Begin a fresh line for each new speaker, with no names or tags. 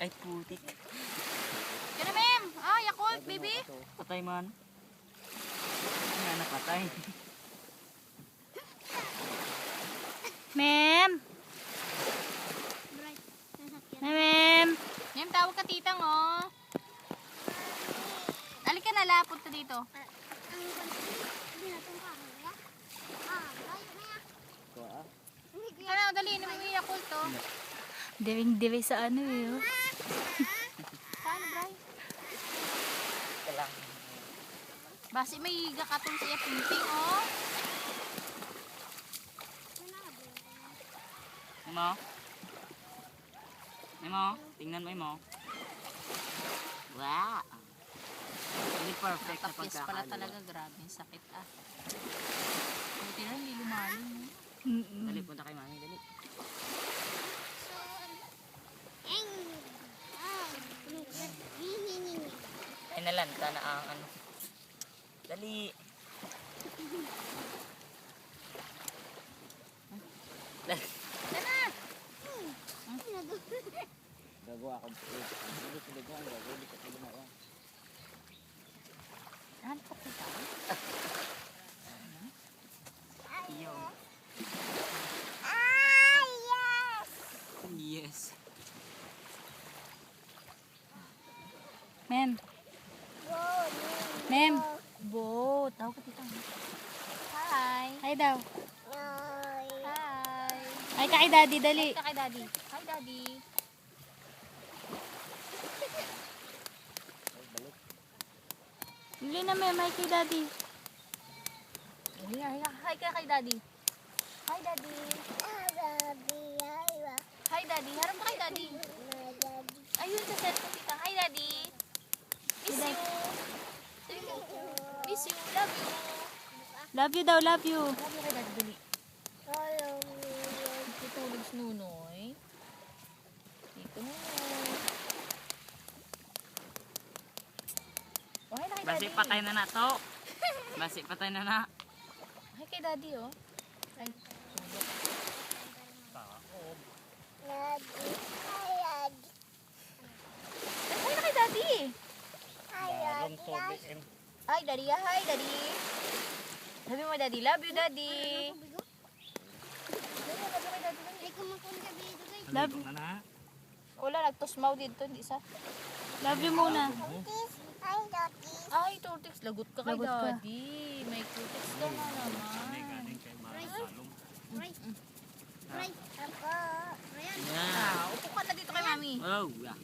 Ay, putik.
Yan na, ma'am. Ah, Yakult, baby.
Patay man. Nga napatay.
Ma'am. Ma'am.
Ma'am, tawag ka titang, oh. Dali ka na, lapot ka dito. Ano, dali, naman yung Yakult, oh.
Diwing-diwi sa ano eh. Oh.
Saan, Bray?
Kailang.
Basi may gakatong siya pinting, oh.
Imo? Imo? Tingnan mo, Imo. Wow. Hindi perfect na
Tapos pala
pagkakalo.
talaga, grabe, sakit, ah. Buti na, hindi lumalim, eh.
Dali, punta kay mami. Dali. Ay nalanta na ang ano. Dali. Dali.
Tara!
Gagawa ako. Dili ko ligaw. Dili ko ligaw.
Ano pa kita?
Iyo. Yes.
Ma'am. Ma'am.
Bo, tawag ka titang. Hi!
Hi daw.
Hi!
Hi ka kay daddy, dali.
Hi ka kay daddy. Hi, daddy.
Dali na ma'am, hi kay daddy.
Hi ka kay daddy. Hi, daddy. Hi, daddy. Harap ka kay daddy. Ayun, sa cellphone tita. Hi, daddy. Miss you. Miss you. Love you.
Love you daw, love you.
Love you kay daddy. Dali. Tutulog si Nunoy. Dito Nunoy. Oh, hi na kay
Basi
daddy.
patay na na to. Basi patay na na.
Hi kay daddy, oh. Ay, hi na kay daddy. Hi, daddy. Hi, daddy. Sabi mo, daddy. Love you, daddy.
Love,
Na na.
Wala, nagtusmaw dito. Hindi sa...
love you muna.
Ay, tortix. Lagot ka kay
Lagot ka.
daddy. May tortix ka na naman.
Yan.
Upo ka na dito kay mami.
Oh, yeah.